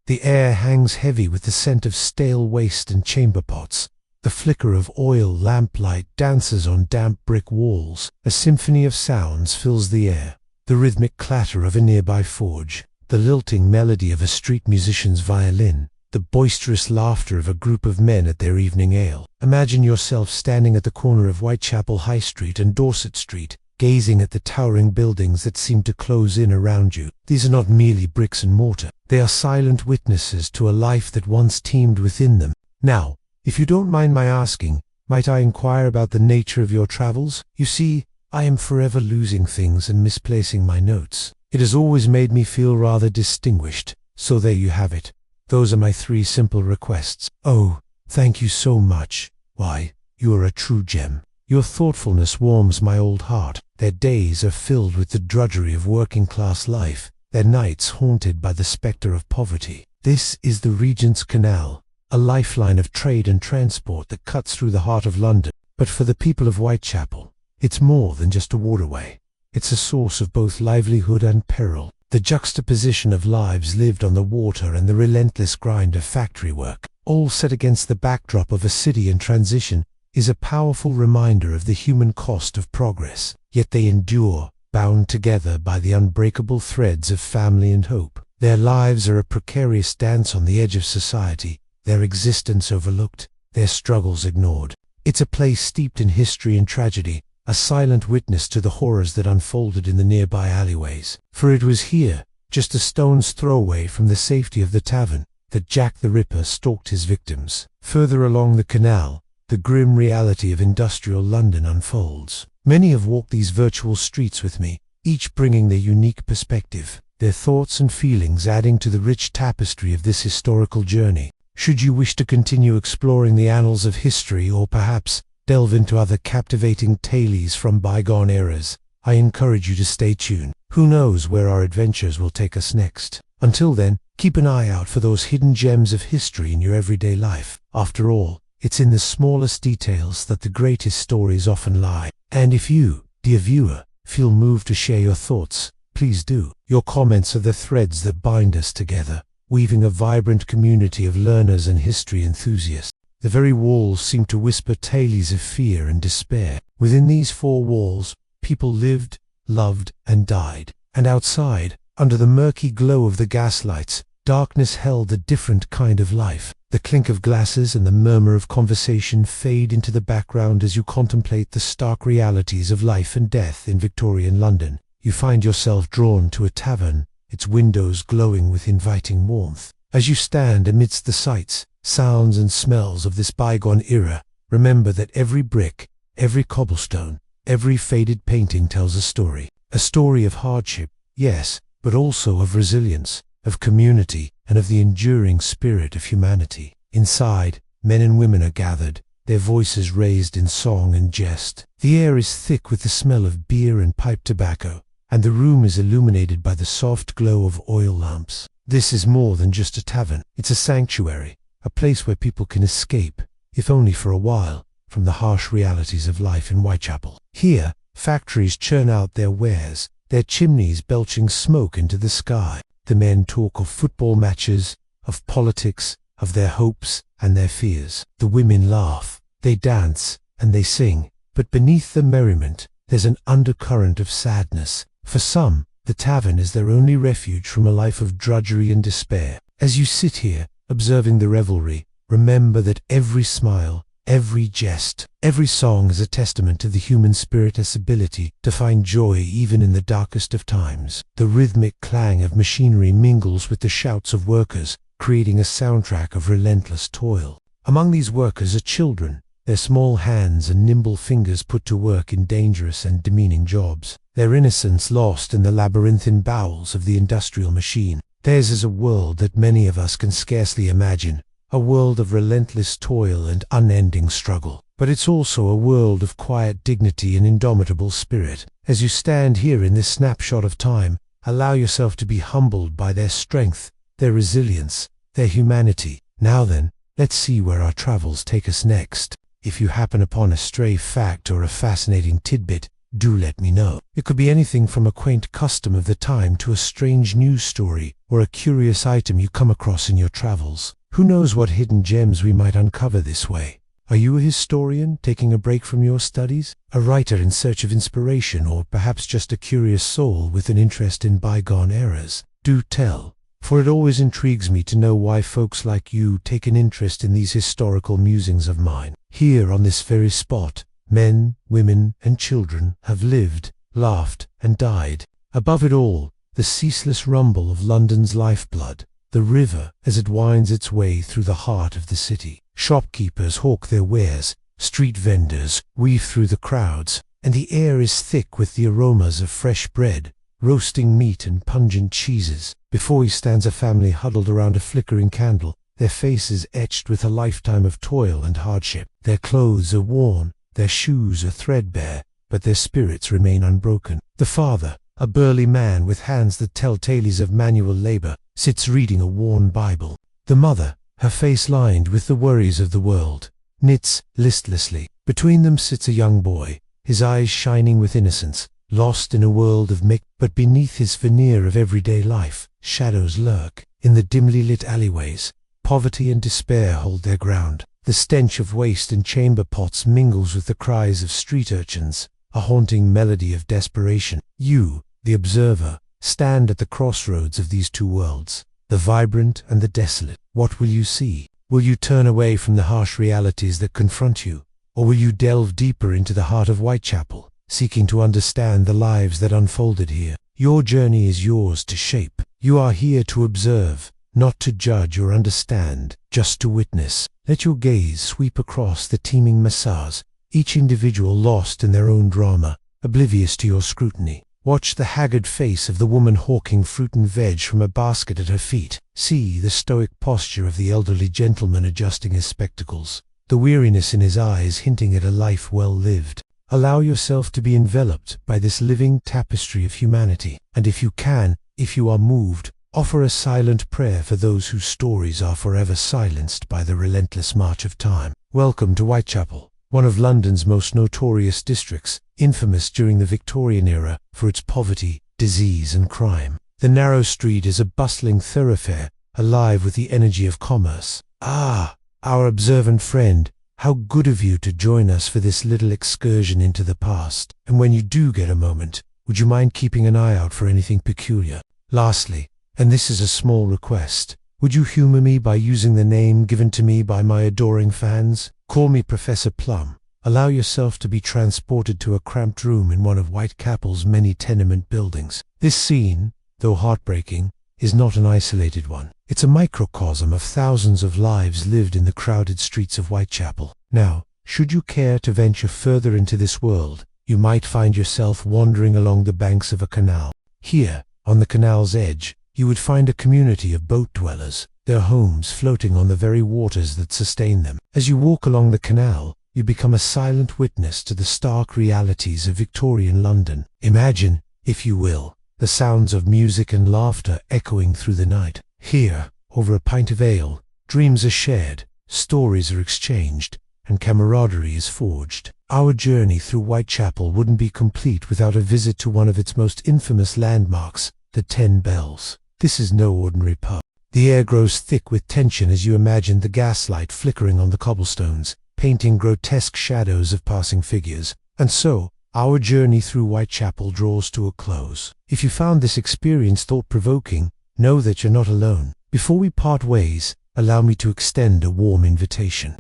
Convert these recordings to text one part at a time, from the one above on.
The air hangs heavy with the scent of stale waste and chamber pots. The flicker of oil lamplight dances on damp brick walls. A symphony of sounds fills the air. The rhythmic clatter of a nearby forge, the lilting melody of a street musician's violin, the boisterous laughter of a group of men at their evening ale. Imagine yourself standing at the corner of Whitechapel High Street and Dorset Street, gazing at the towering buildings that seem to close in around you. These are not merely bricks and mortar. They are silent witnesses to a life that once teemed within them. Now, if you don't mind my asking, might I inquire about the nature of your travels? You see, I am forever losing things and misplacing my notes. It has always made me feel rather distinguished. So there you have it. Those are my 3 simple requests. Oh, thank you so much. Why, you are a true gem. Your thoughtfulness warms my old heart. Their days are filled with the drudgery of working-class life, their nights haunted by the spectre of poverty. This is the Regent's Canal, a lifeline of trade and transport that cuts through the heart of London. But for the people of Whitechapel, it's more than just a waterway. It's a source of both livelihood and peril. The juxtaposition of lives lived on the water and the relentless grind of factory work, all set against the backdrop of a city in transition, is a powerful reminder of the human cost of progress. Yet they endure, bound together by the unbreakable threads of family and hope. Their lives are a precarious dance on the edge of society, their existence overlooked, their struggles ignored. It's a place steeped in history and tragedy, a silent witness to the horrors that unfolded in the nearby alleyways. For it was here, just a stone's throw away from the safety of the tavern, that Jack the Ripper stalked his victims. Further along the canal, the grim reality of industrial London unfolds. Many have walked these virtual streets with me, each bringing their unique perspective, their thoughts and feelings adding to the rich tapestry of this historical journey. Should you wish to continue exploring the annals of history or perhaps delve into other captivating tales from bygone eras, I encourage you to stay tuned. Who knows where our adventures will take us next? Until then, keep an eye out for those hidden gems of history in your everyday life. After all, it's in the smallest details that the greatest stories often lie. And if you, dear viewer, feel moved to share your thoughts, please do. Your comments are the threads that bind us together, weaving a vibrant community of learners and history enthusiasts. The very walls seem to whisper tales of fear and despair. Within these 4 walls, people lived, loved, and died. And outside, under the murky glow of the gaslights, darkness held a different kind of life. The clink of glasses and the murmur of conversation fade into the background as you contemplate the stark realities of life and death in Victorian London. You find yourself drawn to a tavern, its windows glowing with inviting warmth. As you stand amidst the sights, sounds and smells of this bygone era, remember that every brick, every cobblestone, every faded painting tells a story. A story of hardship, yes, but also of resilience, of community, and of the enduring spirit of humanity. Inside, men and women are gathered, their voices raised in song and jest. The air is thick with the smell of beer and pipe tobacco, and the room is illuminated by the soft glow of oil lamps. This is more than just a tavern. It's a sanctuary, a place where people can escape, if only for a while, from the harsh realities of life in Whitechapel. Here, factories churn out their wares, their chimneys belching smoke into the sky. The men talk of football matches, of politics, of their hopes and their fears. The women laugh, they dance, and they sing, but beneath the merriment, there's an undercurrent of sadness. For some, the tavern is their only refuge from a life of drudgery and despair. As you sit here, observing the revelry, remember that every smile, every jest, every song is a testament to the human spirit's ability to find joy even in the darkest of times. The rhythmic clang of machinery mingles with the shouts of workers, creating a soundtrack of relentless toil. Among these workers are children, their small hands and nimble fingers put to work in dangerous and demeaning jobs, their innocence lost in the labyrinthine bowels of the industrial machine. Theirs is a world that many of us can scarcely imagine, a world of relentless toil and unending struggle. But it's also a world of quiet dignity and indomitable spirit. As you stand here in this snapshot of time, allow yourself to be humbled by their strength, their resilience, their humanity. Now then, let's see where our travels take us next. If you happen upon a stray fact or a fascinating tidbit, do let me know. It could be anything from a quaint custom of the time to a strange news story or a curious item you come across in your travels. Who knows what hidden gems we might uncover this way? Are you a historian taking a break from your studies? A writer in search of inspiration, or perhaps just a curious soul with an interest in bygone eras? Do tell, for it always intrigues me to know why folks like you take an interest in these historical musings of mine. Here on this very spot, men, women, and children have lived, laughed, and died. Above it all, the ceaseless rumble of London's lifeblood, the river as it winds its way through the heart of the city. Shopkeepers hawk their wares, street vendors weave through the crowds, and the air is thick with the aromas of fresh bread, roasting meat, and pungent cheeses. Before you stands a family huddled around a flickering candle, their faces etched with a lifetime of toil and hardship. Their clothes are worn, their shoes are threadbare, but their spirits remain unbroken. The father, a burly man with hands that tell tales of manual labor, sits reading a worn Bible. The mother, her face lined with the worries of the world, knits listlessly. Between them sits a young boy, his eyes shining with innocence, lost in a world of but beneath his veneer of everyday life, shadows lurk. In the dimly lit alleyways, poverty and despair hold their ground. The stench of waste and chamber pots mingles with the cries of street urchins, a haunting melody of desperation. You, the observer, stand at the crossroads of these two worlds, the vibrant and the desolate. What will you see? Will you turn away from the harsh realities that confront you, or will you delve deeper into the heart of Whitechapel, seeking to understand the lives that unfolded here? Your journey is yours to shape. You are here to observe, not to judge or understand, just to witness. Let your gaze sweep across the teeming masses, each individual lost in their own drama, oblivious to your scrutiny. Watch the haggard face of the woman hawking fruit and veg from a basket at her feet. See the stoic posture of the elderly gentleman adjusting his spectacles, the weariness in his eyes hinting at a life well lived. Allow yourself to be enveloped by this living tapestry of humanity, and if you can, if you are moved, offer a silent prayer for those whose stories are forever silenced by the relentless march of time. Welcome to Whitechapel, one of London's most notorious districts, infamous during the Victorian era for its poverty, disease, and crime. The narrow street is a bustling thoroughfare, alive with the energy of commerce. Ah, our observant friend, how good of you to join us for this little excursion into the past. And when you do get a moment, would you mind keeping an eye out for anything peculiar? Lastly, and this is a small request, would you humor me by using the name given to me by my adoring fans? Call me Professor Plum. Allow yourself to be transported to a cramped room in one of Whitechapel's many tenement buildings. This scene, though heartbreaking, is not an isolated one. It's a microcosm of thousands of lives lived in the crowded streets of Whitechapel. Now, should you care to venture further into this world, you might find yourself wandering along the banks of a canal. Here, on the canal's edge, you would find a community of boat dwellers, their homes floating on the very waters that sustain them. As you walk along the canal, you become a silent witness to the stark realities of Victorian London. Imagine, if you will, the sounds of music and laughter echoing through the night. Here, over a pint of ale, dreams are shared, stories are exchanged, and camaraderie is forged. Our journey through Whitechapel wouldn't be complete without a visit to one of its most infamous landmarks, the 10 Bells. This is no ordinary pub. The air grows thick with tension as you imagine the gaslight flickering on the cobblestones, painting grotesque shadows of passing figures. And so, our journey through Whitechapel draws to a close. If you found this experience thought-provoking, know that you're not alone. Before we part ways, allow me to extend a warm invitation.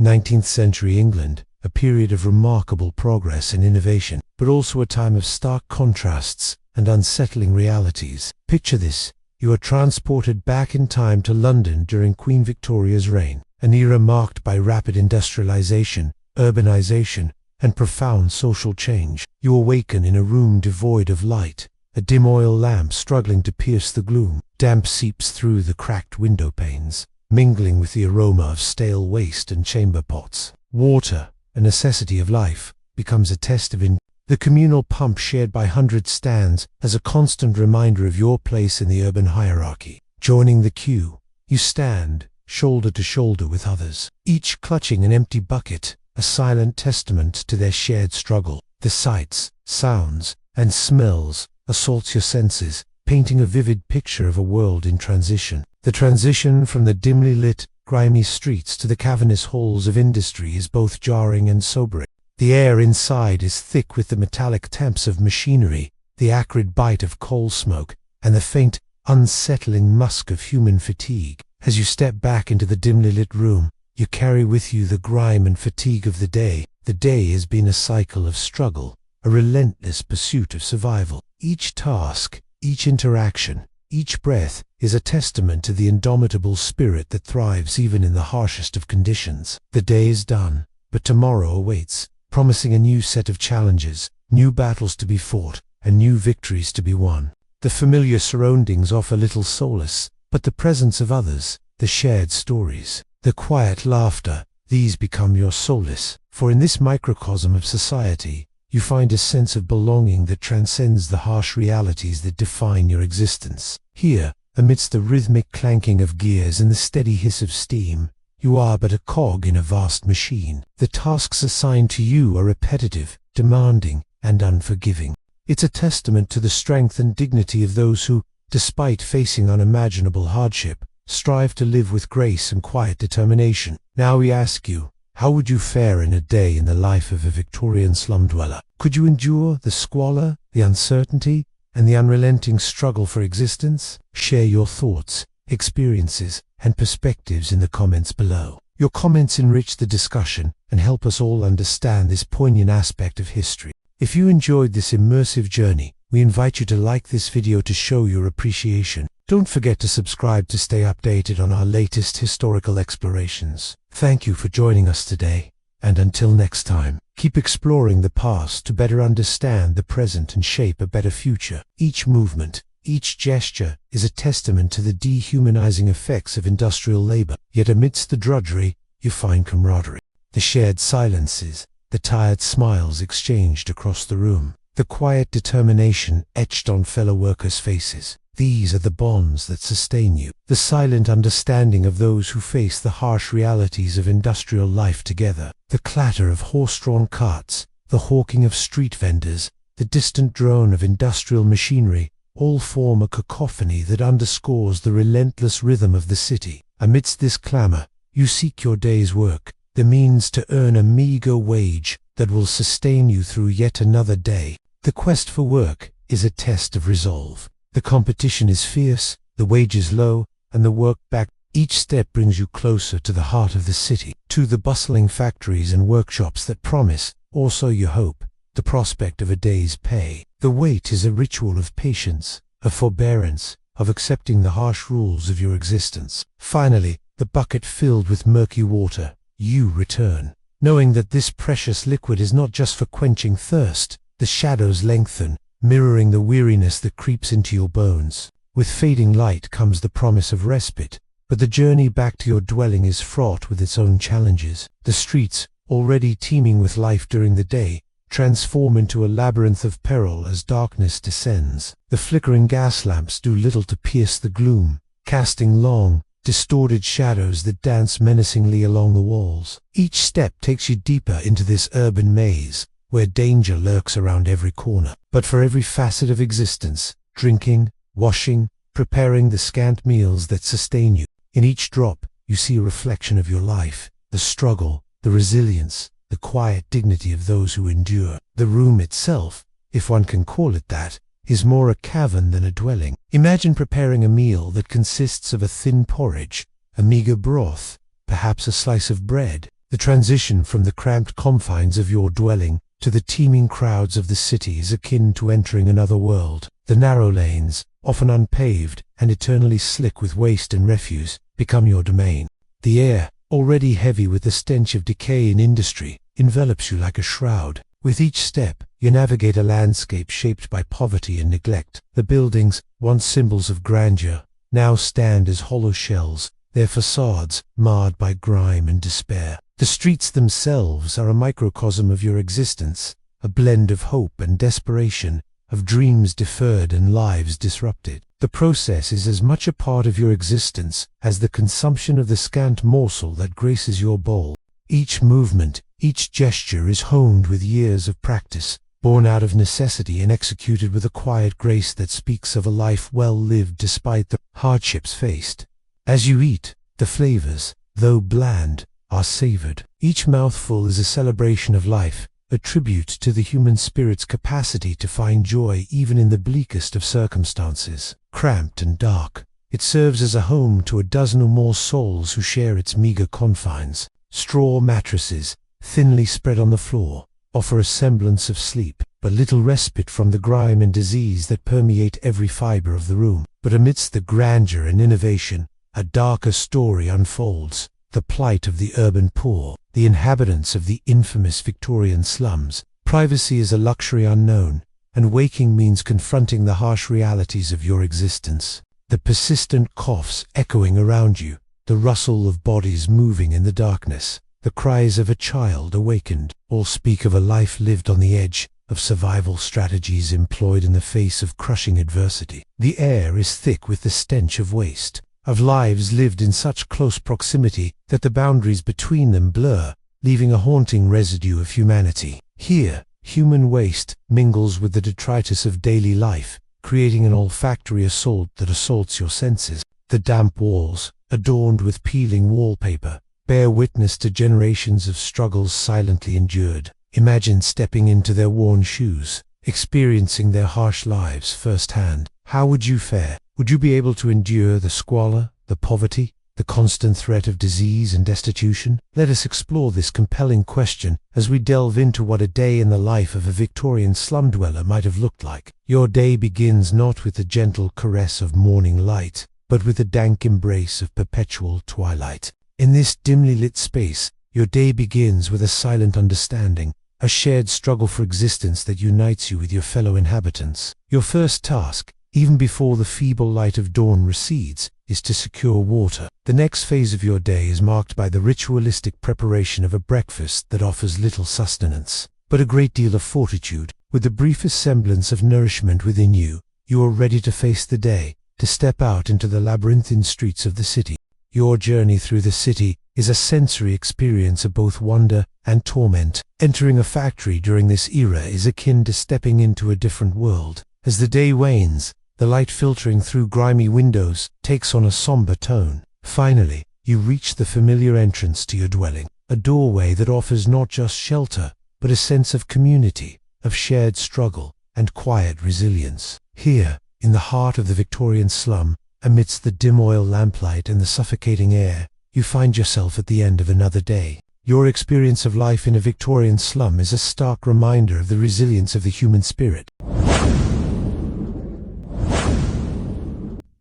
19th century England, a period of remarkable progress and innovation, but also a time of stark contrasts and unsettling realities. Picture this: you are transported back in time to London during Queen Victoria's reign, an era marked by rapid industrialization, urbanization, and profound social change. You awaken in a room devoid of light, a dim oil lamp struggling to pierce the gloom. Damp seeps through the cracked window panes, mingling with the aroma of stale waste and chamber pots. Water, a necessity of life, becomes a test of the communal pump shared by hundreds stands as a constant reminder of your place in the urban hierarchy. Joining the queue, you stand, shoulder to shoulder with others, each clutching an empty bucket, a silent testament to their shared struggle. The sights, sounds, and smells assault your senses, painting a vivid picture of a world in transition. The transition from the dimly lit, grimy streets to the cavernous halls of industry is both jarring and sobering. The air inside is thick with the metallic taps of machinery, the acrid bite of coal smoke, and the faint, unsettling musk of human fatigue. As you step back into the dimly lit room, you carry with you the grime and fatigue of the day. The day has been a cycle of struggle, a relentless pursuit of survival. Each task, each interaction, each breath is a testament to the indomitable spirit that thrives even in the harshest of conditions. The day is done, but tomorrow awaits, promising a new set of challenges, new battles to be fought, and new victories to be won. The familiar surroundings offer little solace, but the presence of others, the shared stories, the quiet laughter, these become your solace. For in this microcosm of society, you find a sense of belonging that transcends the harsh realities that define your existence. Here, amidst the rhythmic clanking of gears and the steady hiss of steam, you are but a cog in a vast machine. The tasks assigned to you are repetitive, demanding, and unforgiving. It's a testament to the strength and dignity of those who, despite facing unimaginable hardship, strive to live with grace and quiet determination. Now we ask you, how would you fare in a day in the life of a Victorian slum dweller? Could you endure the squalor, the uncertainty, and the unrelenting struggle for existence? Share your thoughts, experiences, and perspectives in the comments below. Your comments enrich the discussion and help us all understand this poignant aspect of history. If you enjoyed this immersive journey, we invite you to like this video to show your appreciation. Don't forget to subscribe to stay updated on our latest historical explorations. Thank you for joining us today, and until next time, keep exploring the past to better understand the present and shape a better future. Each movement, each gesture is a testament to the dehumanizing effects of industrial labor. Yet amidst the drudgery, you find camaraderie. The shared silences, the tired smiles exchanged across the room, the quiet determination etched on fellow workers' faces. These are the bonds that sustain you. The silent understanding of those who face the harsh realities of industrial life together. The clatter of horse-drawn carts, the hawking of street vendors, the distant drone of industrial machinery, all form a cacophony that underscores the relentless rhythm of the city. Amidst this clamor, you seek your day's work, the means to earn a meager wage that will sustain you through yet another day. The quest for work is a test of resolve. The competition is fierce, the wages low, and the work back. Each step brings you closer to the heart of the city, to the bustling factories and workshops that promise, or so you hope, the prospect of a day's pay. The wait is a ritual of patience, of forbearance, of accepting the harsh rules of your existence. Finally, the bucket filled with murky water, you return, knowing that this precious liquid is not just for quenching thirst. The shadows lengthen, mirroring the weariness that creeps into your bones. With fading light comes the promise of respite, but the journey back to your dwelling is fraught with its own challenges. The streets, already teeming with life during the day, transform into a labyrinth of peril as darkness descends. The flickering gas lamps do little to pierce the gloom, casting long, distorted shadows that dance menacingly along the walls. Each step takes you deeper into this urban maze, where danger lurks around every corner. But for every facet of existence, drinking, washing, preparing the scant meals that sustain you, in each drop you see a reflection of your life, the struggle, the resilience, the quiet dignity of those who endure. The room itself, if one can call it that, is more a cavern than a dwelling. Imagine preparing a meal that consists of a thin porridge, a meager broth, perhaps a slice of bread. The transition from the cramped confines of your dwelling to the teeming crowds of the city is akin to entering another world. The narrow lanes, often unpaved and eternally slick with waste and refuse, become your domain. The air, already heavy with the stench of decay and industry, envelops you like a shroud. With each step, you navigate a landscape shaped by poverty and neglect. The buildings, once symbols of grandeur, now stand as hollow shells, their facades marred by grime and despair. The streets themselves are a microcosm of your existence, a blend of hope and desperation, of dreams deferred and lives disrupted. The process is as much a part of your existence as the consumption of the scant morsel that graces your bowl. Each movement, Each gesture is honed with years of practice, born out of necessity and executed with a quiet grace that speaks of a life well lived despite the hardships faced. As you eat, the flavors, though bland, are savored. Each mouthful is a celebration of life, a tribute to the human spirit's capacity to find joy even in the bleakest of circumstances. Cramped and dark, it serves as a home to a dozen or more souls who share its meager confines. Straw mattresses, thinly spread on the floor, offer a semblance of sleep, but little respite from the grime and disease that permeate every fiber of the room. But amidst the grandeur and innovation, a darker story unfolds. The plight of the urban poor, the inhabitants of the infamous Victorian slums. Privacy is a luxury unknown, and waking means confronting the harsh realities of your existence. The persistent coughs echoing around you, the rustle of bodies moving in the darkness, the cries of a child awakened, all speak of a life lived on the edge, of survival strategies employed in the face of crushing adversity. The air is thick with the stench of waste, of lives lived in such close proximity that the boundaries between them blur, leaving a haunting residue of humanity. Here, human waste mingles with the detritus of daily life, creating an olfactory assault that assaults your senses. The damp walls, adorned with peeling wallpaper, bear witness to generations of struggles silently endured. Imagine stepping into their worn shoes, experiencing their harsh lives firsthand. How would you fare? Would you be able to endure the squalor, the poverty, the constant threat of disease and destitution? Let us explore this compelling question as we delve into what a day in the life of a Victorian slum dweller might have looked like. Your day begins not with the gentle caress of morning light, but with the dank embrace of perpetual twilight. In this dimly lit space, your day begins with a silent understanding, a shared struggle for existence that unites you with your fellow inhabitants. Your first task, even before the feeble light of dawn recedes, is to secure water. The next phase of your day is marked by the ritualistic preparation of a breakfast that offers little sustenance, but a great deal of fortitude. With the briefest semblance of nourishment within you, you are ready to face the day, to step out into the labyrinthine streets of the city. Your journey through the city is a sensory experience of both wonder and torment. Entering a factory during this era is akin to stepping into a different world. As the day wanes, the light filtering through grimy windows takes on a somber tone. Finally, you reach the familiar entrance to your dwelling, a doorway that offers not just shelter, but a sense of community, of shared struggle, and quiet resilience. Here, in the heart of the Victorian slum, amidst the dim oil lamplight and the suffocating air, you find yourself at the end of another day. Your experience of life in a Victorian slum is a stark reminder of the resilience of the human spirit.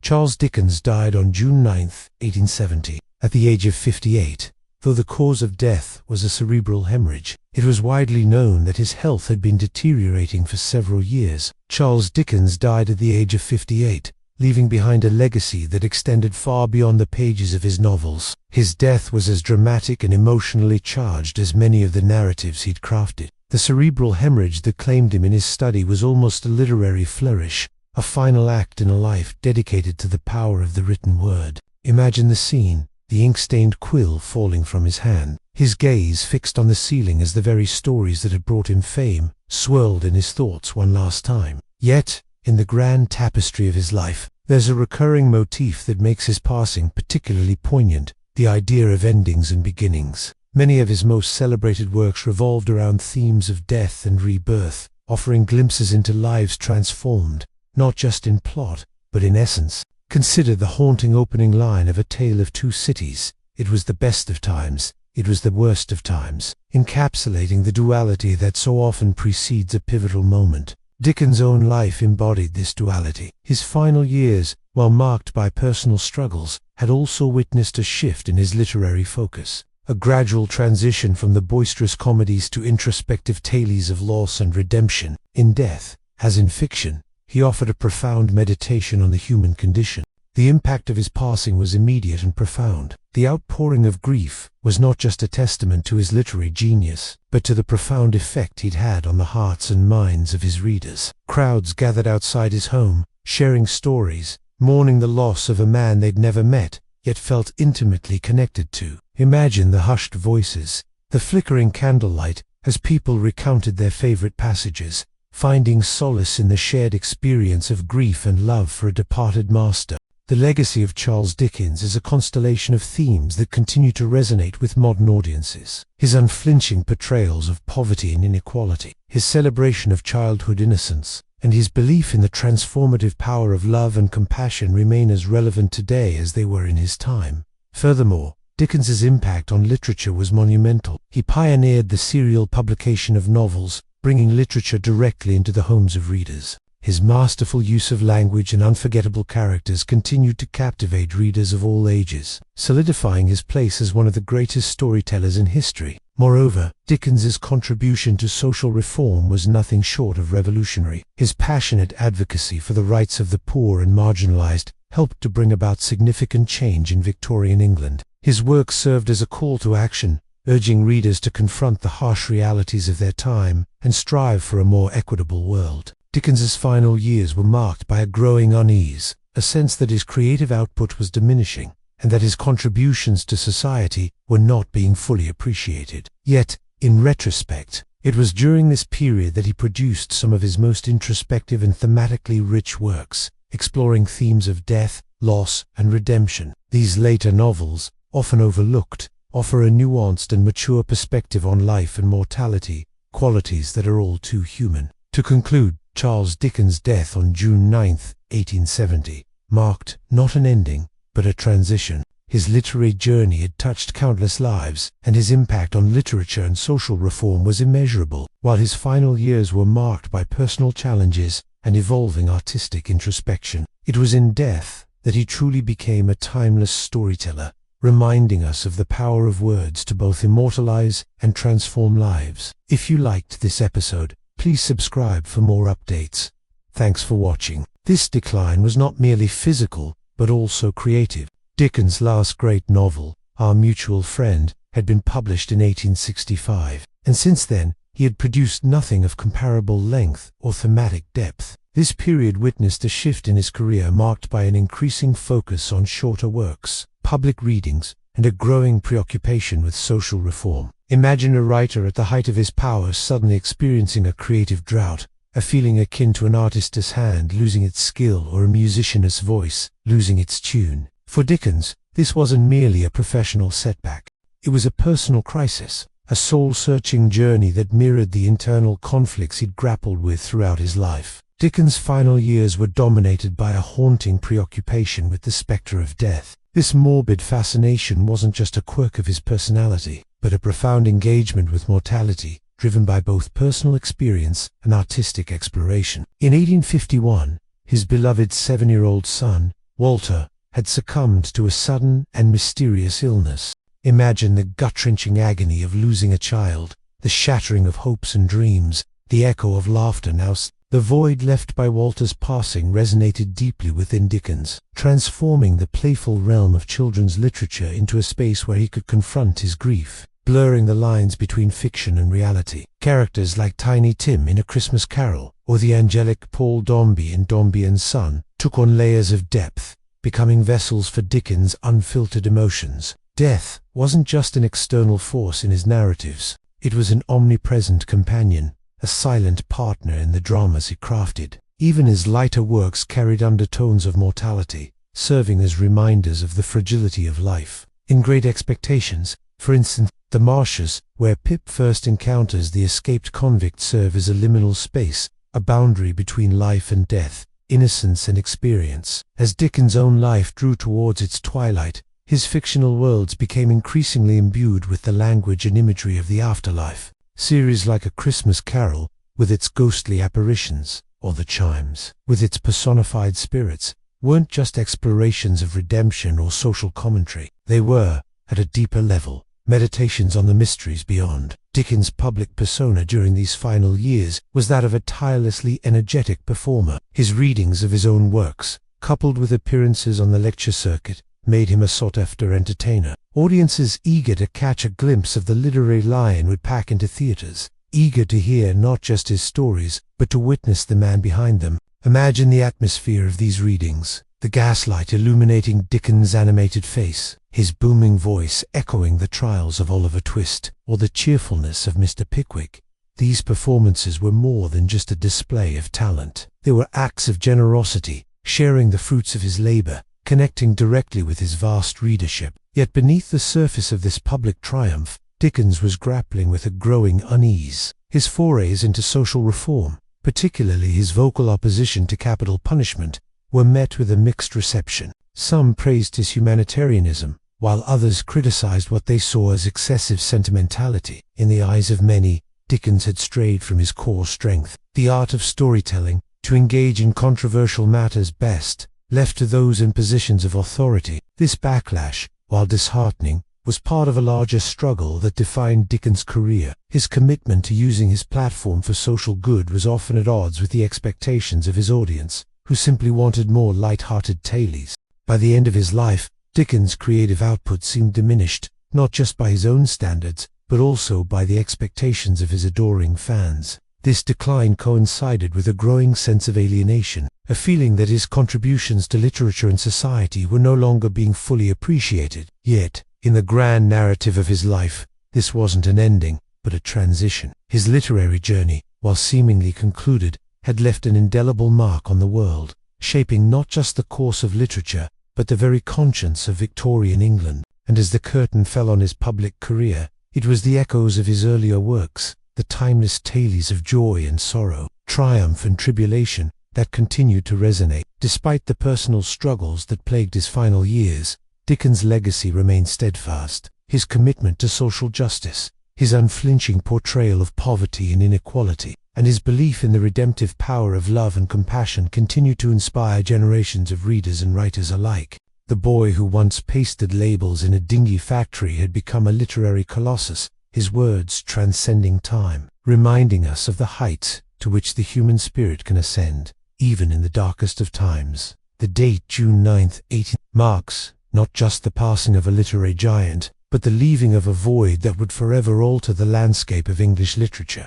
Charles Dickens died on June 9, 1870, at the age of 58. Though the cause of death was a cerebral hemorrhage, it was widely known that his health had been deteriorating for several years. Charles Dickens died at the age of 58, leaving behind a legacy that extended far beyond the pages of his novels. His death was as dramatic and emotionally charged as many of the narratives he'd crafted. The cerebral hemorrhage that claimed him in his study was almost a literary flourish, a final act in a life dedicated to the power of the written word. Imagine the scene, the ink-stained quill falling from his hand, his gaze fixed on the ceiling as the very stories that had brought him fame swirled in his thoughts one last time. Yet, in the grand tapestry of his life, there's a recurring motif that makes his passing particularly poignant: the idea of endings and beginnings. Many of his most celebrated works revolved around themes of death and rebirth, offering glimpses into lives transformed, not just in plot, but in essence. Consider the haunting opening line of A Tale of Two Cities. It was the best of times, it was the worst of times, encapsulating the duality that so often precedes a pivotal moment. Dickens' own life embodied this duality. His final years, while marked by personal struggles, had also witnessed a shift in his literary focus, a gradual transition from the boisterous comedies to introspective tales of loss and redemption. In death, as in fiction, he offered a profound meditation on the human condition. The impact of his passing was immediate and profound. The outpouring of grief was not just a testament to his literary genius, but to the profound effect he'd had on the hearts and minds of his readers. Crowds gathered outside his home, sharing stories, mourning the loss of a man they'd never met, yet felt intimately connected to. Imagine the hushed voices, the flickering candlelight, as people recounted their favorite passages, finding solace in the shared experience of grief and love for a departed master. The legacy of Charles Dickens is a constellation of themes that continue to resonate with modern audiences. His unflinching portrayals of poverty and inequality, his celebration of childhood innocence, and his belief in the transformative power of love and compassion remain as relevant today as they were in his time. Furthermore, Dickens's impact on literature was monumental. He pioneered the serial publication of novels, bringing literature directly into the homes of readers. His masterful use of language and unforgettable characters continued to captivate readers of all ages, solidifying his place as one of the greatest storytellers in history. Moreover, Dickens's contribution to social reform was nothing short of revolutionary. His passionate advocacy for the rights of the poor and marginalized helped to bring about significant change in Victorian England. His work served as a call to action, urging readers to confront the harsh realities of their time and strive for a more equitable world. Dickens's final years were marked by a growing unease, a sense that his creative output was diminishing, and that his contributions to society were not being fully appreciated. Yet, in retrospect, it was during this period that he produced some of his most introspective and thematically rich works, exploring themes of death, loss, and redemption. These later novels, often overlooked, offer a nuanced and mature perspective on life and mortality, qualities that are all too human. To conclude, Charles Dickens' death on June 9, 1870, marked not an ending, but a transition. His literary journey had touched countless lives, and his impact on literature and social reform was immeasurable. While his final years were marked by personal challenges and evolving artistic introspection, it was in death that he truly became a timeless storyteller, reminding us of the power of words to both immortalize and transform lives. If you liked this episode, please subscribe for more updates. Thanks for watching. This decline was not merely physical, but also creative. Dickens' last great novel, Our Mutual Friend, had been published in 1865, and since then, he had produced nothing of comparable length or thematic depth. This period witnessed a shift in his career marked by an increasing focus on shorter works, public readings, and a growing preoccupation with social reform. Imagine a writer at the height of his powers suddenly experiencing a creative drought, a feeling akin to an artist's hand losing its skill or a musician's voice losing its tune. For Dickens, this wasn't merely a professional setback. It was a personal crisis, a soul-searching journey that mirrored the internal conflicts he'd grappled with throughout his life. Dickens' final years were dominated by a haunting preoccupation with the spectre of death. This morbid fascination wasn't just a quirk of his personality, but a profound engagement with mortality, driven by both personal experience and artistic exploration. In 1851, his beloved 7-year-old son, Walter, had succumbed to a sudden and mysterious illness. Imagine the gut-wrenching agony of losing a child, the shattering of hopes and dreams, the echo of laughter now. The void left by Walter's passing resonated deeply within Dickens, transforming the playful realm of children's literature into a space where he could confront his grief, blurring the lines between fiction and reality. Characters like Tiny Tim in A Christmas Carol or the angelic Paul Dombey in Dombey and Son took on layers of depth, becoming vessels for Dickens' unfiltered emotions. Death wasn't just an external force in his narratives, it was an omnipresent companion, a silent partner in the dramas he crafted. Even his lighter works carried undertones of mortality, serving as reminders of the fragility of life. In Great Expectations, for instance, The Marshes, where Pip first encounters the escaped convict, serve as a liminal space, a boundary between life and death, innocence and experience. As Dickens' own life drew towards its twilight, his fictional worlds became increasingly imbued with the language and imagery of the afterlife. Series like A Christmas Carol, with its ghostly apparitions, or The Chimes, with its personified spirits, weren't just explorations of redemption or social commentary. They were, at a deeper level, meditations on the mysteries beyond. Dickens' public persona during these final years was that of a tirelessly energetic performer. His readings of his own works, coupled with appearances on the lecture circuit, made him a sought-after entertainer. Audiences eager to catch a glimpse of the literary lion would pack into theaters, eager to hear not just his stories, but to witness the man behind them. Imagine the atmosphere of these readings, the gaslight illuminating Dickens' animated face, his booming voice echoing the trials of Oliver Twist, or the cheerfulness of Mr. Pickwick. These performances were more than just a display of talent. They were acts of generosity, sharing the fruits of his labor, connecting directly with his vast readership. Yet beneath the surface of this public triumph, Dickens was grappling with a growing unease. His forays into social reform, particularly his vocal opposition to capital punishment, were met with a mixed reception. Some praised his humanitarianism, while others criticized what they saw as excessive sentimentality. In the eyes of many, Dickens had strayed from his core strength, the art of storytelling. To engage in controversial matters best left to those in positions of authority. This backlash, while disheartening, was part of a larger struggle that defined Dickens' career. His commitment to using his platform for social good was often at odds with the expectations of his audience, who simply wanted more light-hearted tales. By the end of his life, Dickens' creative output seemed diminished, not just by his own standards, but also by the expectations of his adoring fans. This decline coincided with a growing sense of alienation, a feeling that his contributions to literature and society were no longer being fully appreciated. Yet, in the grand narrative of his life, this wasn't an ending, but a transition. His literary journey, while seemingly concluded, had left an indelible mark on the world, shaping not just the course of literature, but the very conscience of Victorian England. And as the curtain fell on his public career, it was the echoes of his earlier works, the timeless tales of joy and sorrow, triumph and tribulation, that continued to resonate. Despite the personal struggles that plagued his final years, Dickens' legacy remained steadfast. His commitment to social justice, his unflinching portrayal of poverty and inequality, and his belief in the redemptive power of love and compassion continued to inspire generations of readers and writers alike. The boy who once pasted labels in a dingy factory had become a literary colossus, his words transcending time, reminding us of the heights to which the human spirit can ascend, even in the darkest of times. The date June 9, 18 marks not just the passing of a literary giant, but the leaving of a void that would forever alter the landscape of English literature.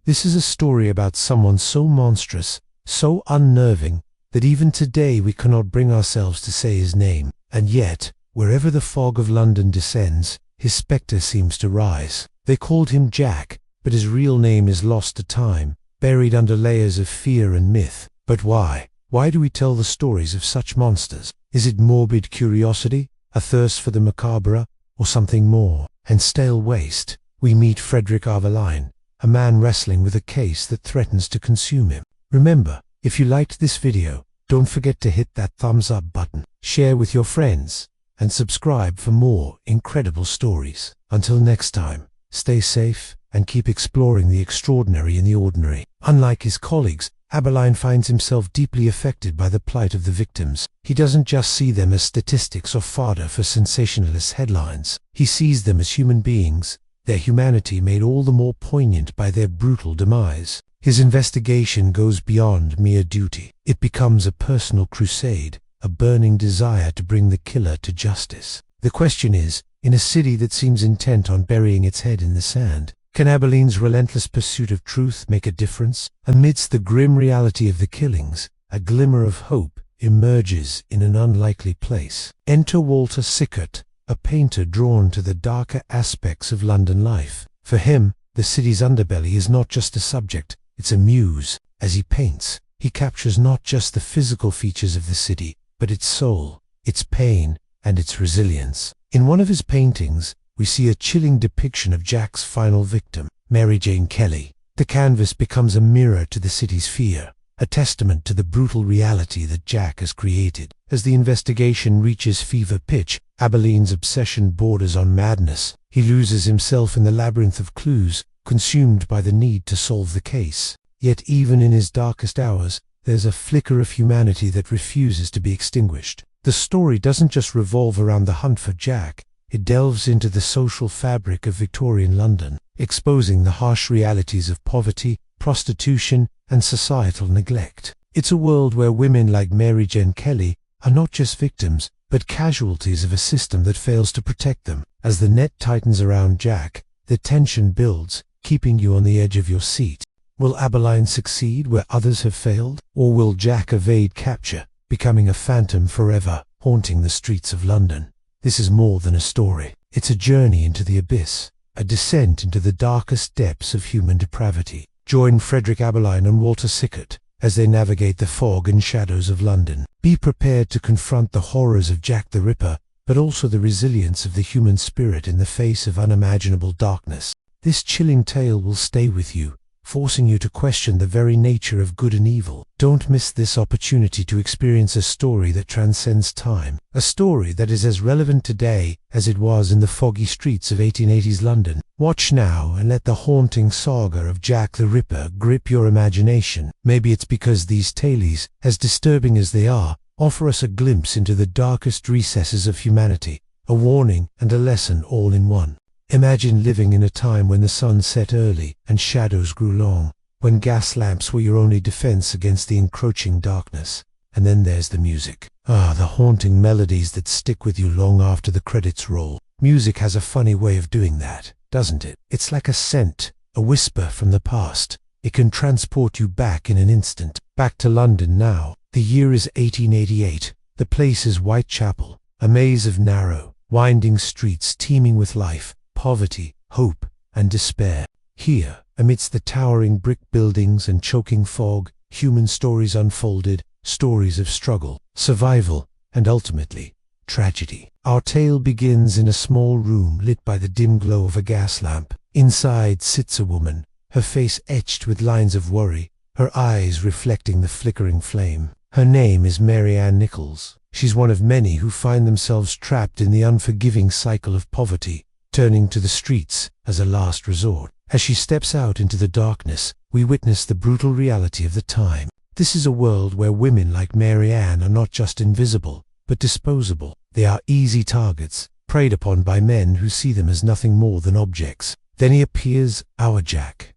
This is a story about someone so monstrous, so unnerving, that even today we cannot bring ourselves to say his name, and yet, wherever the fog of London descends, his spectre seems to rise. They called him Jack, but his real name is lost to time, buried under layers of fear and myth. But why? Why do we tell the stories of such monsters? Is it morbid curiosity, a thirst for the macabre, or something more? And stale waste, we meet Frederick Aveline, a man wrestling with a case that threatens to consume him. Remember, if you liked this video, don't forget to hit that thumbs up button, share with your friends, and subscribe for more incredible stories. Until next time, stay safe and keep exploring the extraordinary in the ordinary. Unlike his colleagues, Aveline finds himself deeply affected by the plight of the victims. He doesn't just see them as statistics or fodder for sensationalist headlines. He sees them as human beings, their humanity made all the more poignant by their brutal demise. His investigation goes beyond mere duty. It becomes a personal crusade, a burning desire to bring the killer to justice. The question is, in a city that seems intent on burying its head in the sand, can Aveline's relentless pursuit of truth make a difference? Amidst the grim reality of the killings, a glimmer of hope emerges in an unlikely place. Enter Walter Sickert, a painter drawn to the darker aspects of London life. For him, the city's underbelly is not just a subject, it's a muse. As he paints, he captures not just the physical features of the city, but its soul, its pain, and its resilience. In one of his paintings, we see a chilling depiction of Jack's final victim, Mary Jane Kelly. The canvas becomes a mirror to the city's fear, a testament to the brutal reality that Jack has created. As the investigation reaches fever pitch, Aveline's obsession borders on madness. He loses himself in the labyrinth of clues, consumed by the need to solve the case. Yet even in his darkest hours, there's a flicker of humanity that refuses to be extinguished. The story doesn't just revolve around the hunt for Jack, it delves into the social fabric of Victorian London, exposing the harsh realities of poverty, prostitution, and societal neglect. It's a world where women like Mary Jane Kelly are not just victims, but casualties of a system that fails to protect them. As the net tightens around Jack, the tension builds, keeping you on the edge of your seat. Will Abeline succeed where others have failed? Or will Jack evade capture, becoming a phantom forever, haunting the streets of London? This is more than a story. It's a journey into the abyss, a descent into the darkest depths of human depravity. Join Frederick Abeline and Walter Sickert as they navigate the fog and shadows of London. Be prepared to confront the horrors of Jack the Ripper, but also the resilience of the human spirit in the face of unimaginable darkness. This chilling tale will stay with you, forcing you to question the very nature of good and evil. Don't miss this opportunity to experience a story that transcends time, a story that is as relevant today as it was in the foggy streets of 1880s London. Watch now and let the haunting saga of Jack the Ripper grip your imagination. Maybe it's because these tales, as disturbing as they are, offer us a glimpse into the darkest recesses of humanity, a warning and a lesson all in one. Imagine living in a time when the sun set early and shadows grew long, when gas lamps were your only defense against the encroaching darkness. And then there's the music. The haunting melodies that stick with you long after the credits roll. Music has a funny way of doing that, doesn't it? It's like a scent, a whisper from the past. It can transport you back in an instant. Back to London now. The year is 1888. The place is Whitechapel, a maze of narrow, winding streets teeming with life, poverty, hope, and despair. Here, amidst the towering brick buildings and choking fog, human stories unfolded, stories of struggle, survival, and ultimately, tragedy. Our tale begins in a small room lit by the dim glow of a gas lamp. Inside sits a woman, her face etched with lines of worry, her eyes reflecting the flickering flame. Her name is Mary Ann Nichols. She's one of many who find themselves trapped in the unforgiving cycle of poverty, turning to the streets as a last resort. As she steps out into the darkness, we witness the brutal reality of the time. This is a world where women like Mary Ann are not just invisible, but disposable. They are easy targets, preyed upon by men who see them as nothing more than objects. Then he appears, our Jack.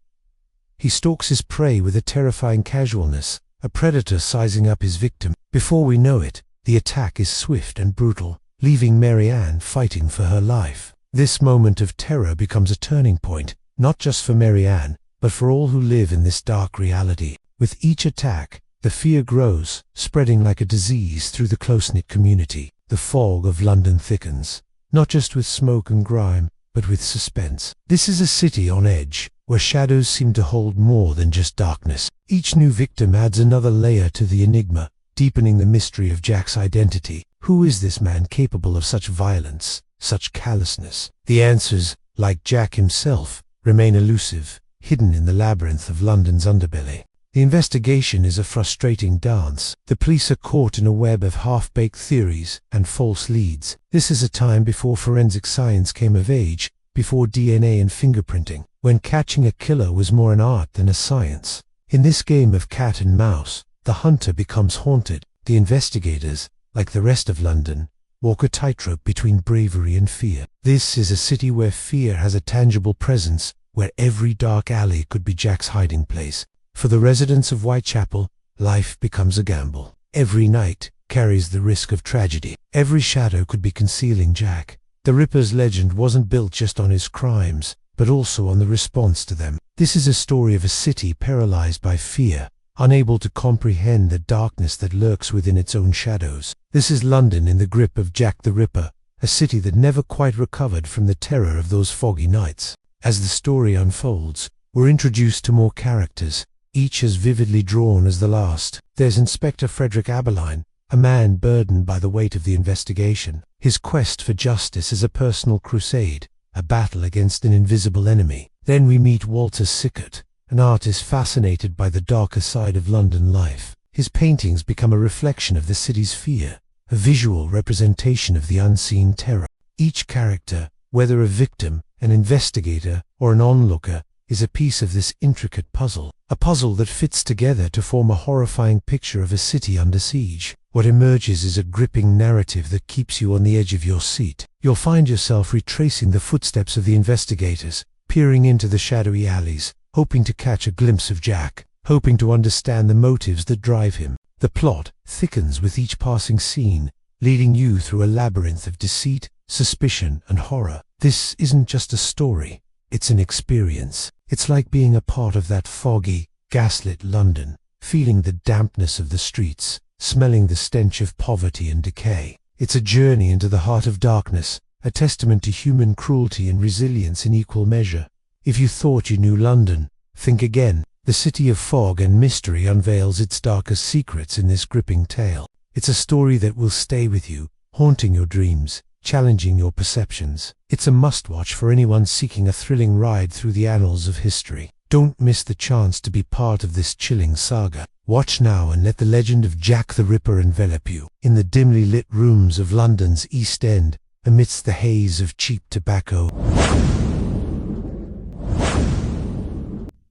He stalks his prey with a terrifying casualness, a predator sizing up his victim. Before we know it, the attack is swift and brutal, leaving Mary Ann fighting for her life. This moment of terror becomes a turning point, not just for Mary Ann, but for all who live in this dark reality. With each attack, the fear grows, spreading like a disease through the close-knit community. The fog of London thickens, not just with smoke and grime, but with suspense. This is a city on edge, where shadows seem to hold more than just darkness. Each new victim adds another layer to the enigma, deepening the mystery of Jack's identity. Who is this man capable of such violence, such callousness? The answers, like Jack himself, remain elusive, hidden in the labyrinth of London's underbelly. The investigation is a frustrating dance. The police are caught in a web of half-baked theories and false leads. This is a time before forensic science came of age, before DNA and fingerprinting, when catching a killer was more an art than a science. In this game of cat and mouse, the hunter becomes haunted. The investigators, like the rest of London, walk a tightrope between bravery and fear. This is a city where fear has a tangible presence, where every dark alley could be Jack's hiding place. For the residents of Whitechapel, life becomes a gamble. Every night carries the risk of tragedy. Every shadow could be concealing Jack. The Ripper's legend wasn't built just on his crimes, but also on the response to them. This is a story of a city paralyzed by fear, unable to comprehend the darkness that lurks within its own shadows. This is London in the grip of Jack the Ripper, a city that never quite recovered from the terror of those foggy nights. As the story unfolds, we're introduced to more characters, each as vividly drawn as the last. There's Inspector Frederick Abeline, a man burdened by the weight of the investigation. His quest for justice is a personal crusade, a battle against an invisible enemy. Then we meet Walter Sickert, an artist fascinated by the darker side of London life. His paintings become a reflection of the city's fear, a visual representation of the unseen terror. Each character, whether a victim, an investigator, or an onlooker, is a piece of this intricate puzzle, a puzzle that fits together to form a horrifying picture of a city under siege. What emerges is a gripping narrative that keeps you on the edge of your seat. You'll find yourself retracing the footsteps of the investigators, peering into the shadowy alleys, hoping to catch a glimpse of Jack, hoping to understand the motives that drive him. The plot thickens with each passing scene, leading you through a labyrinth of deceit, suspicion, and horror. This isn't just a story, it's an experience. It's like being a part of that foggy, gaslit London, feeling the dampness of the streets, smelling the stench of poverty and decay. It's a journey into the heart of darkness, a testament to human cruelty and resilience in equal measure. If you thought you knew London, think again. The city of fog and mystery unveils its darkest secrets in this gripping tale. It's a story that will stay with you, haunting your dreams, challenging your perceptions. It's a must-watch for anyone seeking a thrilling ride through the annals of history. Don't miss the chance to be part of this chilling saga. Watch now and let the legend of Jack the Ripper envelop you. In the dimly lit rooms of London's East End, amidst the haze of cheap tobacco.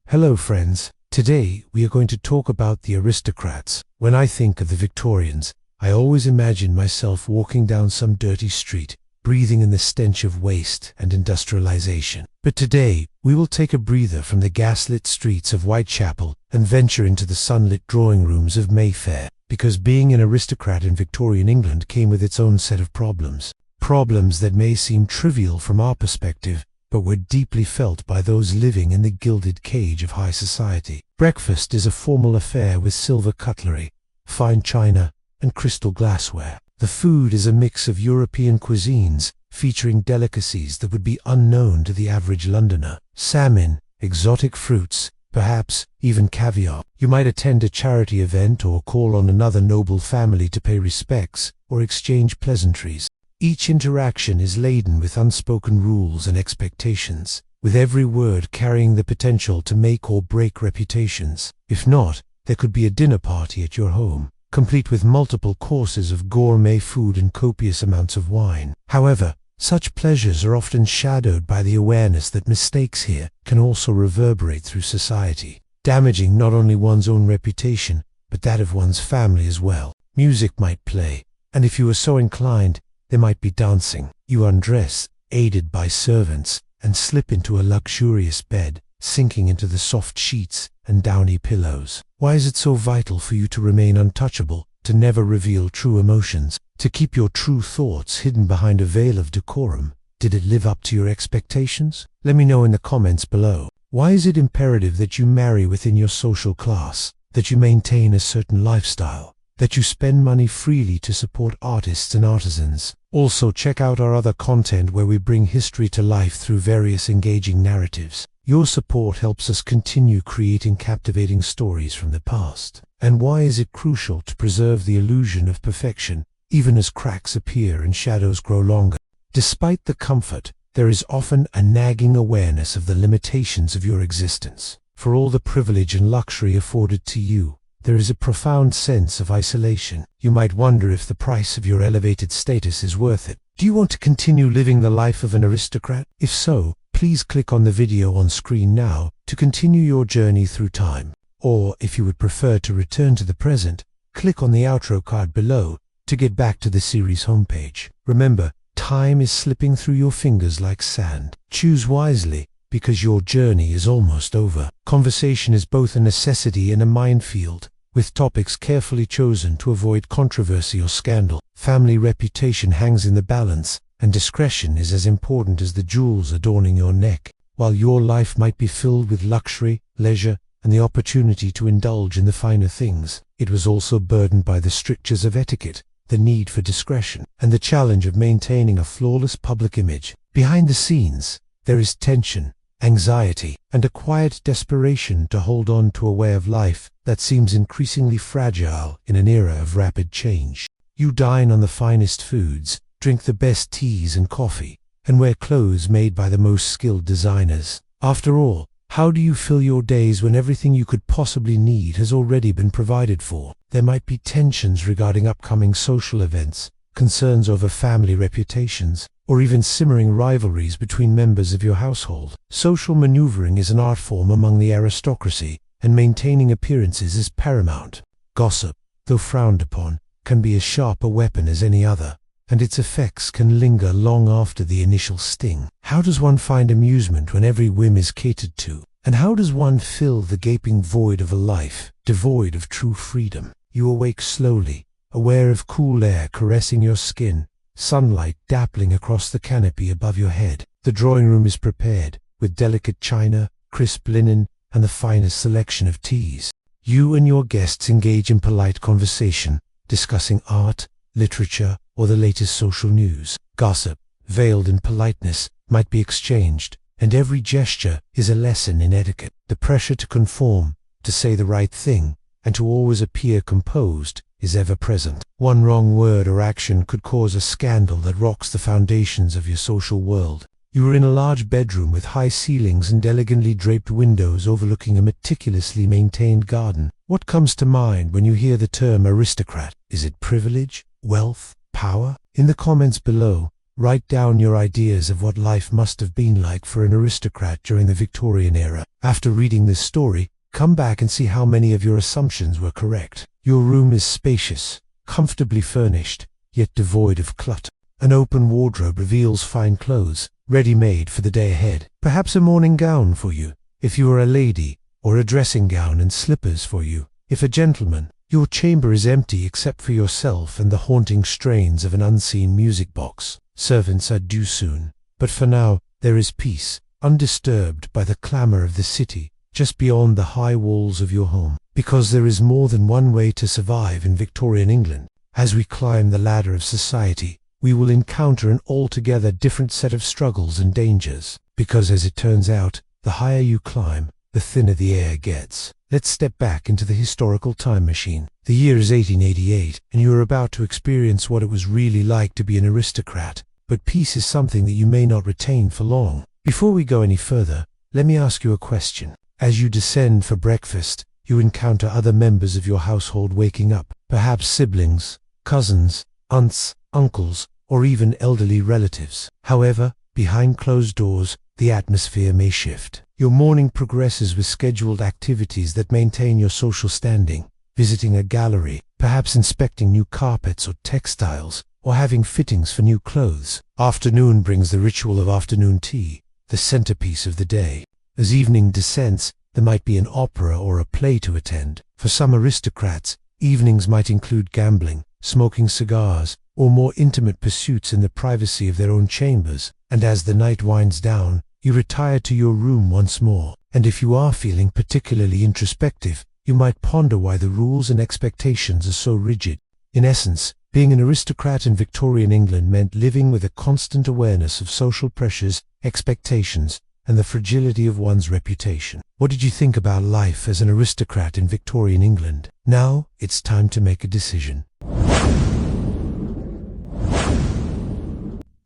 Hello friends, today we are going to talk about the aristocrats. When I think of the Victorians, I always imagine myself walking down some dirty street, breathing in the stench of waste and industrialization. But today, we will take a breather from the gaslit streets of Whitechapel and venture into the sunlit drawing rooms of Mayfair, because being an aristocrat in Victorian England came with its own set of problems. Problems that may seem trivial from our perspective, but were deeply felt by those living in the gilded cage of high society. Breakfast is a formal affair with silver cutlery, fine china, and crystal glassware. The food is a mix of European cuisines, featuring delicacies that would be unknown to the average Londoner. Salmon, exotic fruits, perhaps even caviar. You might attend a charity event or call on another noble family to pay respects or exchange pleasantries. Each interaction is laden with unspoken rules and expectations, with every word carrying the potential to make or break reputations. If not, there could be a dinner party at your home, complete with multiple courses of gourmet food and copious amounts of wine. However, such pleasures are often shadowed by the awareness that mistakes here can also reverberate through society, damaging not only one's own reputation, but that of one's family as well. Music might play, and if you were so inclined, there might be dancing. You undress, aided by servants, and slip into a luxurious bed, sinking into the soft sheets and downy pillows. Why is it so vital for you to remain untouchable, to never reveal true emotions, to keep your true thoughts hidden behind a veil of decorum? Did it live up to your expectations? Let me know in the comments below. Why is it imperative that you marry within your social class, that you maintain a certain lifestyle, that you spend money freely to support artists and artisans? Also, check out our other content where we bring history to life through various engaging narratives. Your support helps us continue creating captivating stories from the past. And why is it crucial to preserve the illusion of perfection, even as cracks appear and shadows grow longer? Despite the comfort, there is often a nagging awareness of the limitations of your existence. For all the privilege and luxury afforded to you, there is a profound sense of isolation. You might wonder if the price of your elevated status is worth it. Do you want to continue living the life of an aristocrat? If so, please click on the video on screen now to continue your journey through time. Or, if you would prefer to return to the present, click on the outro card below to get back to the series homepage. Remember, time is slipping through your fingers like sand. Choose wisely, because your journey is almost over. Conversation is both a necessity and a minefield, with topics carefully chosen to avoid controversy or scandal. Family reputation hangs in the balance, and discretion is as important as the jewels adorning your neck. While your life might be filled with luxury, leisure, and the opportunity to indulge in the finer things, it was also burdened by the strictures of etiquette, the need for discretion, and the challenge of maintaining a flawless public image. Behind the scenes, there is tension, anxiety, and a quiet desperation to hold on to a way of life that seems increasingly fragile in an era of rapid change. You dine on the finest foods, drink the best teas and coffee, and wear clothes made by the most skilled designers. After all, how do you fill your days when everything you could possibly need has already been provided for? There might be tensions regarding upcoming social events, concerns over family reputations, or even simmering rivalries between members of your household. Social maneuvering is an art form among the aristocracy, and maintaining appearances is paramount. Gossip, though frowned upon, can be as sharp a weapon as any other, and its effects can linger long after the initial sting. How does one find amusement when every whim is catered to? And how does one fill the gaping void of a life devoid of true freedom? You awake slowly, aware of cool air caressing your skin, sunlight dappling across the canopy above your head. The drawing room is prepared, with delicate china, crisp linen, and the finest selection of teas. You and your guests engage in polite conversation, discussing art, literature, or the latest social news. Gossip, veiled in politeness, might be exchanged, and every gesture is a lesson in etiquette. The pressure to conform, to say the right thing, and to always appear composed is ever present. One wrong word or action could cause a scandal that rocks the foundations of your social world. You are in a large bedroom with high ceilings and elegantly draped windows overlooking a meticulously maintained garden. What comes to mind when you hear the term aristocrat? Is it privilege, wealth, power? In the comments below, write down your ideas of what life must have been like for an aristocrat during the Victorian era. After reading this story, come back and see how many of your assumptions were correct. Your room is spacious, comfortably furnished, yet devoid of clutter. An open wardrobe reveals fine clothes, ready-made for the day ahead. Perhaps a morning gown for you, if you are a lady, or a dressing gown and slippers for you, if a gentleman. Your chamber is empty except for yourself and the haunting strains of an unseen music box. Servants are due soon, but for now, there is peace, undisturbed by the clamor of the city, just beyond the high walls of your home. Because there is more than one way to survive in Victorian England. As we climb the ladder of society, we will encounter an altogether different set of struggles and dangers. Because as it turns out, the higher you climb, the thinner the air gets. Let's step back into the historical time machine. The year is 1888, and you are about to experience what it was really like to be an aristocrat. But peace is something that you may not retain for long. Before we go any further, let me ask you a question. As you descend for breakfast, you encounter other members of your household waking up, perhaps siblings, cousins, aunts, uncles, or even elderly relatives. However, behind closed doors, the atmosphere may shift. Your morning progresses with scheduled activities that maintain your social standing, visiting a gallery, perhaps inspecting new carpets or textiles, or having fittings for new clothes. Afternoon brings the ritual of afternoon tea, the centerpiece of the day. As evening descends, there might be an opera or a play to attend. For some aristocrats, evenings might include gambling, smoking cigars, or more intimate pursuits in the privacy of their own chambers. And as the night winds down, you retire to your room once more. And if you are feeling particularly introspective, you might ponder why the rules and expectations are so rigid. In essence, being an aristocrat in Victorian England meant living with a constant awareness of social pressures, expectations, and the fragility of one's reputation. What did you think about life as an aristocrat in Victorian England? Now, it's time to make a decision.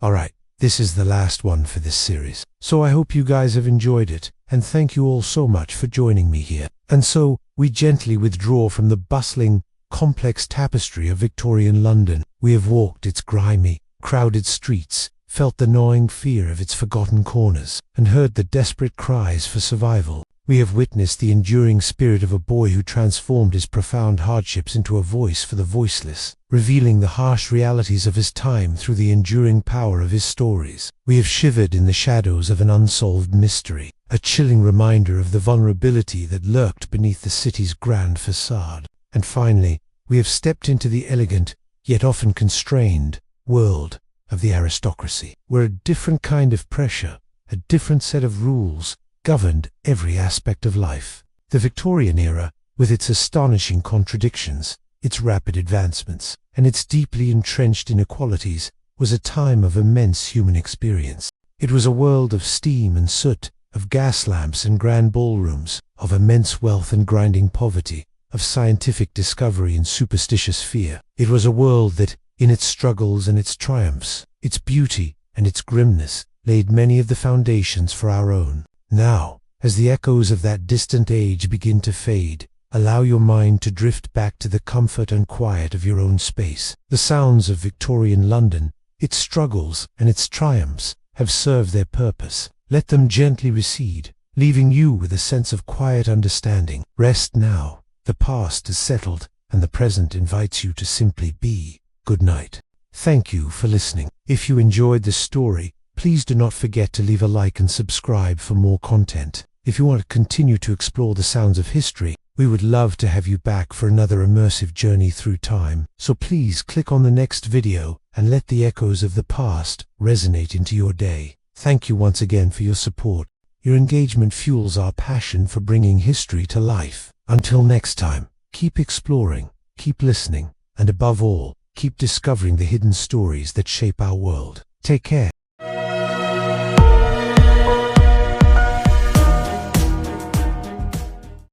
Alright, this is the last one for this series. So I hope you guys have enjoyed it, and thank you all so much for joining me here. And so, we gently withdraw from the bustling, complex tapestry of Victorian London. We have walked its grimy, crowded streets, felt the gnawing fear of its forgotten corners, and heard the desperate cries for survival. We have witnessed the enduring spirit of a boy who transformed his profound hardships into a voice for the voiceless, revealing the harsh realities of his time through the enduring power of his stories. We have shivered in the shadows of an unsolved mystery, a chilling reminder of the vulnerability that lurked beneath the city's grand facade. And finally, we have stepped into the elegant, yet often constrained, world of the aristocracy, where a different kind of pressure, a different set of rules, governed every aspect of life. The Victorian era, with its astonishing contradictions, its rapid advancements, and its deeply entrenched inequalities, was a time of immense human experience. It was a world of steam and soot, of gas lamps and grand ballrooms, of immense wealth and grinding poverty, of scientific discovery and superstitious fear. It was a world that, in its struggles and its triumphs, its beauty and its grimness, laid many of the foundations for our own. Now, as the echoes of that distant age begin to fade, allow your mind to drift back to the comfort and quiet of your own space. The sounds of Victorian London, its struggles and its triumphs, have served their purpose. Let them gently recede, leaving you with a sense of quiet understanding. Rest now. The past is settled, and the present invites you to simply be. Good night. Thank you for listening. If you enjoyed this story, please do not forget to leave a like and subscribe for more content. If you want to continue to explore the sounds of history, we would love to have you back for another immersive journey through time. So please click on the next video and let the echoes of the past resonate into your day. Thank you once again for your support. Your engagement fuels our passion for bringing history to life. Until next time, keep exploring, keep listening, and above all, keep discovering the hidden stories that shape our world. Take care.